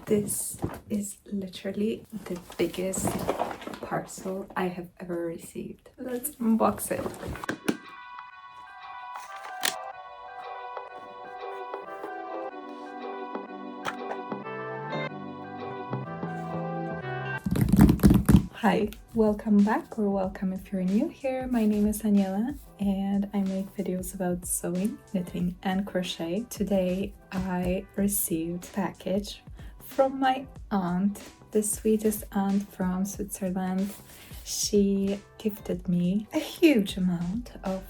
This is literally the biggest parcel I have ever received. Let's unbox it. Hi, welcome back, or welcome if you're new here. My name is Aniela and I make videos about sewing, knitting and crochet. Today I received a package from my aunt, the sweetest aunt from Switzerland. She gifted me a huge amount of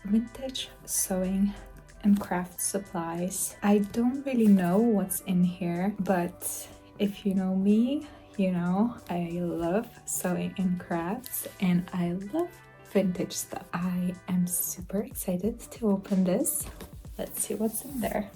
vintage sewing and craft supplies. I don't really know what's in here, but if you know me, you know I love sewing and crafts and I love vintage stuff. I am super excited to open this. Let's see what's in there.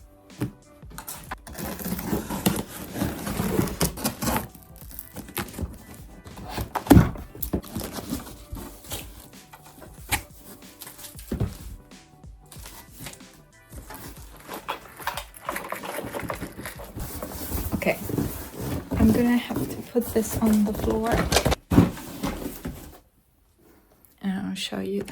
Okay, I'm gonna have to put this on the floor and I'll show you.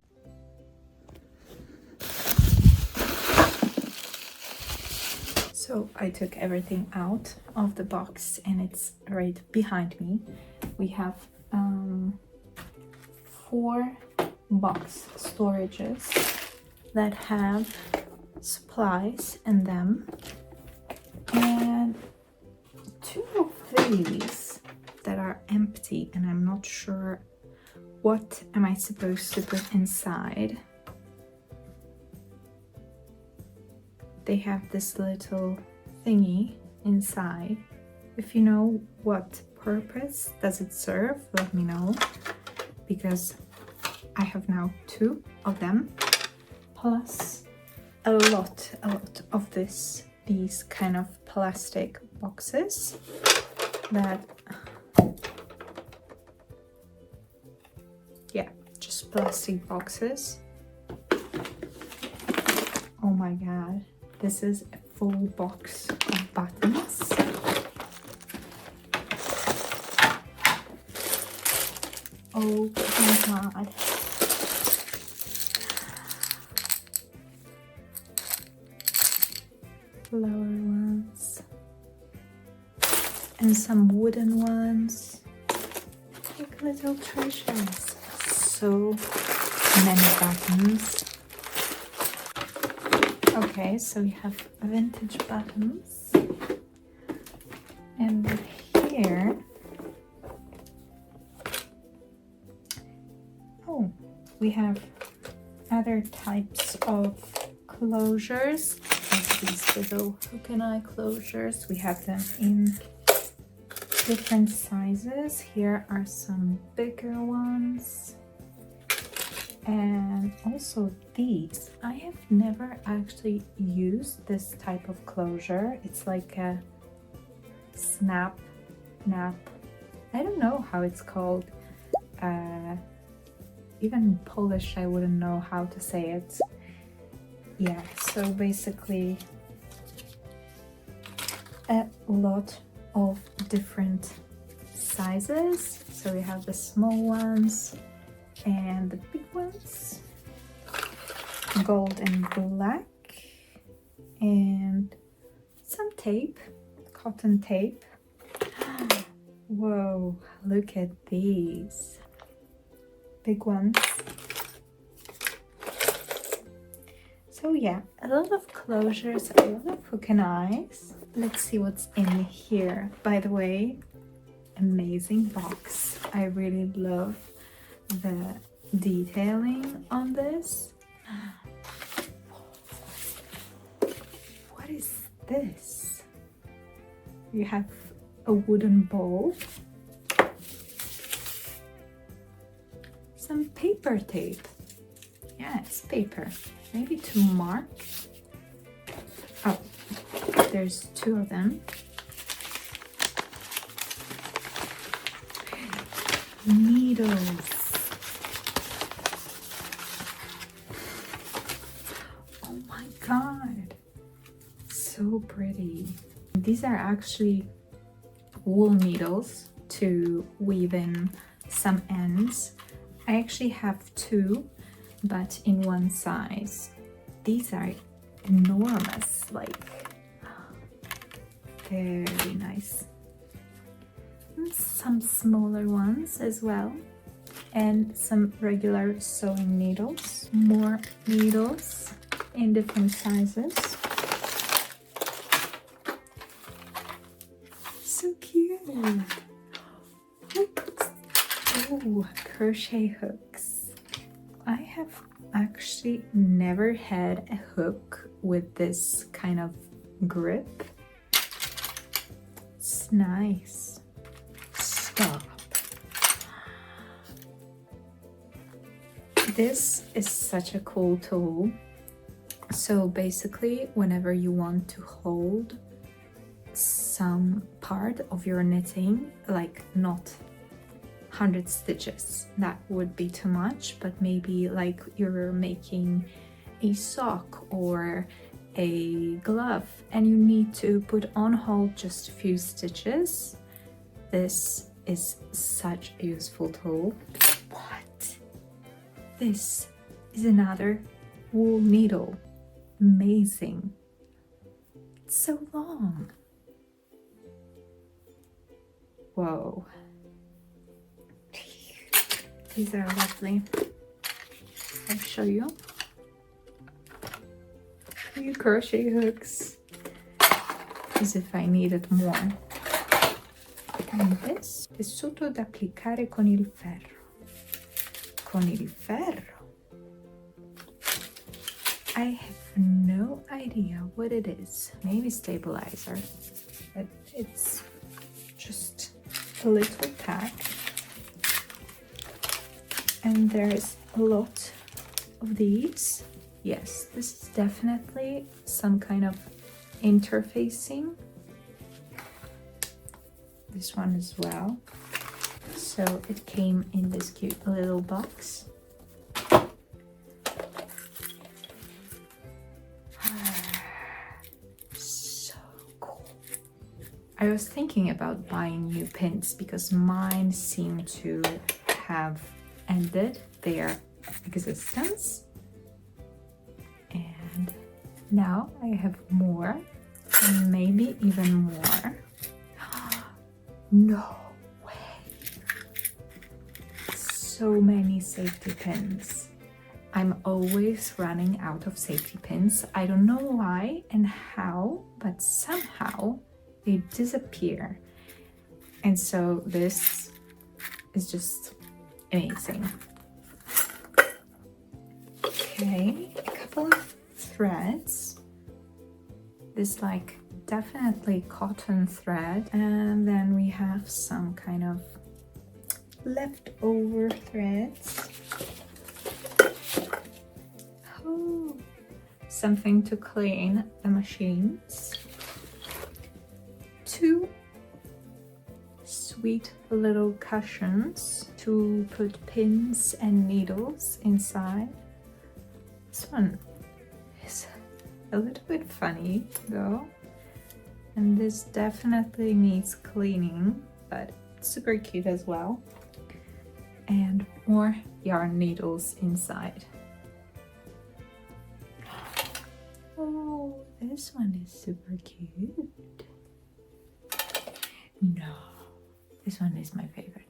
So I took everything out of the box and it's right behind me. We have 4 box storages that have supplies in them, and 2 of these that are empty, and I'm not sure what am I supposed to put inside. They have this little thingy inside. If you know what purpose does it serve, let me know, because I have now 2 of them, plus a lot of these kind of plastic boxes that, yeah, just plastic boxes. Oh my god, this is a full box of buttons. Oh my god. Flower ones. And some wooden ones. Like little treasures. So many buttons. Okay, so we have vintage buttons. And here, oh, we have other types of closures, like these little hook and eye closures. We have them in different sizes. Here are some bigger ones. And also these. I have never actually used this type of closure. It's like a snap. I don't know how it's called. Even in Polish, I wouldn't know how to say it. Yeah, so basically a lot of different sizes. So we have the small ones and the big ones, gold and black, and some tape, cotton tape. Whoa, look at these big ones. So yeah, a lot of closures, a lot of hook and eyes. Let's see what's in here. By the way, amazing box. I really love the detailing on this. What is this? You have a wooden bowl, some paper tape. Yeah, it's paper, maybe to mark. Oh, there's 2 of them. Needles. Oh my god, so pretty. These are actually wool needles to weave in some ends. I actually have two, but in one size. These are enormous, like very nice. And some smaller ones as well, and some regular sewing needles. More needles in different sizes. So cute. Hooks. Oh, crochet hooks. I have actually never had a hook with this kind of grip. It's nice. Stop. This is such a cool tool. So basically, whenever you want to hold some part of your knitting, like not 100 stitches, that would be too much, but maybe like you're making a sock or a glove and you need to put on hold just a few stitches, this is such a useful tool. What? This is another wool needle. Amazing. It's so long. Whoa. These are lovely. I'll show you. New crochet hooks. As if I needed more. And this, tessuto da applicare con il ferro. Con il ferro. I have no idea what it is. Maybe stabilizer, but it's just a little pack. And there's a lot of these. Yes, this is definitely some kind of interfacing. This one as well. So it came in this cute little box. So cool. I was thinking about buying new pins because mine seem to have ended their existence. And now I have more, and maybe even more. No way. So many safety pins. I'm always running out of safety pins. I don't know why and how, but somehow they disappear. And so this is just amazing. Okay, a couple of threads. This like definitely cotton thread, and then we have some kind of leftover threads. Oh, something to clean the machines. Two sweet little cushions to put pins and needles inside. This one is a little bit funny though, and this definitely needs cleaning, but super cute as well. And more yarn needles inside. Oh, this one is super cute. No, this one is my favorite.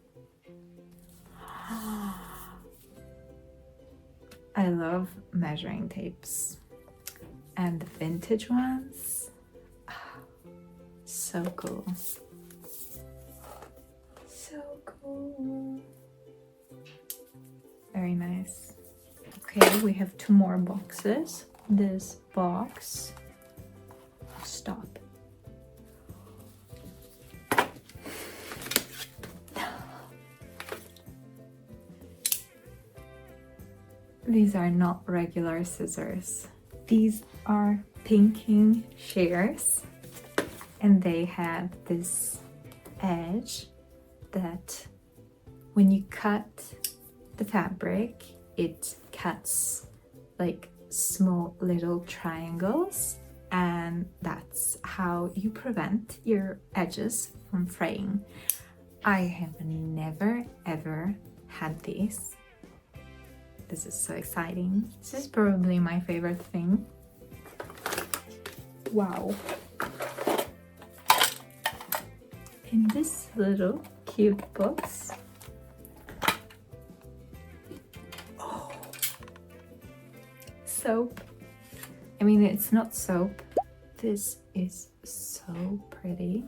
I love measuring tapes, and the vintage ones, so cool. So cool. Very nice. Okay, we have two more boxes. This box, stop. These are not regular scissors. These are pinking shears, and they have this edge that when you cut the fabric, it cuts like small little triangles, and and that's how you prevent your edges from fraying. I have never ever had these. This is so exciting. This is probably my favorite thing. Wow. In this little cute box, oh, soap. I mean, it's not soap. This is so pretty.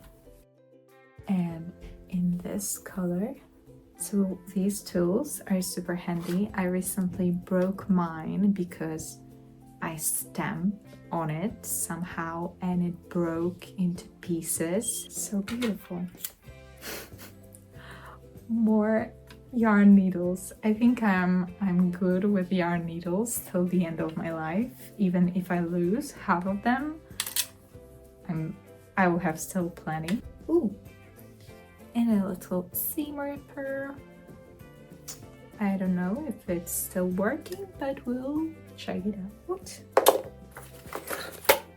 And in this color. So these tools are super handy. I recently broke mine because I stamped on it somehow and it broke into pieces. So beautiful. More yarn needles. I think I'm good with yarn needles till the end of my life. Even if I lose half of them, I will have still plenty. Ooh, and a little seam ripper. I don't know if it's still working, but we'll check it out.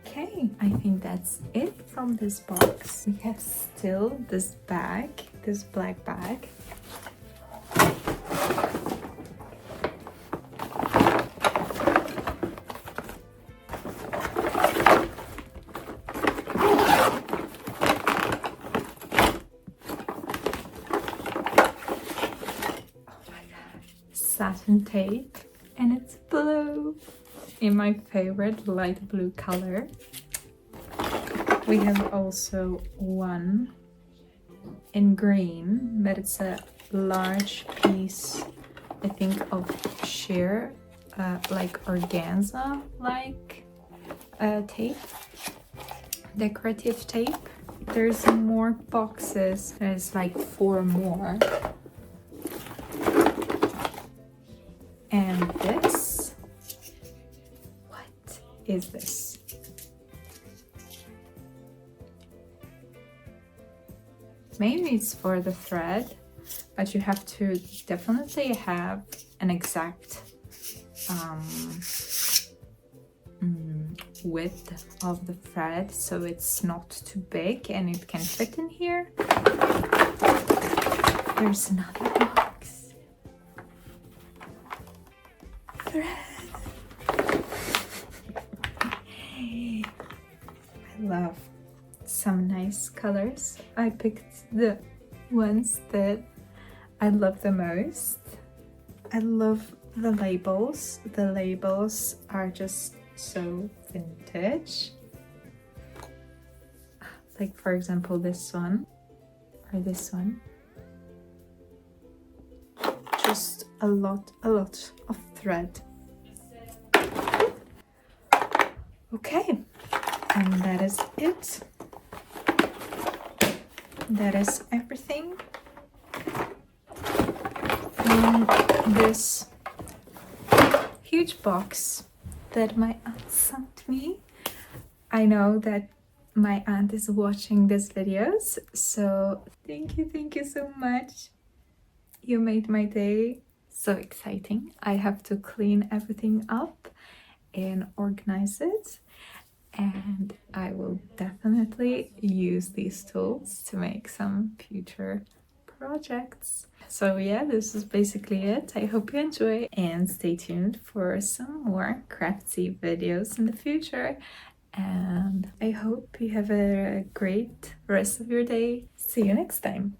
Okay, I think that's it from this box. We have still this bag, this black bag. Satin tape, and it's blue in my favorite light blue color. We have also one in green, but it's a large piece, I think, of sheer, like organza like tape, decorative tape. There's more boxes. There's like 4 more. And this, what is this? Maybe it's for the thread, but you have to definitely have an exact width of the thread so it's not too big and it can fit in here. There's another box. Thread. I love some nice colors. I picked the ones that I love the most. I love the labels. The labels are just so vintage. Like, for example, this one or this one. Just a lot of thread. Okay, and that is it. That is everything in this huge box that my aunt sent me. I know that my aunt is watching these videos, so thank you so much. You made my day so exciting. I have to clean everything up and organize it, and I will definitely use these tools to make some future projects. So yeah, this is basically it. I hope you enjoy and stay tuned for some more craftsy videos in the future. And I hope you have a great rest of your day. See you next time.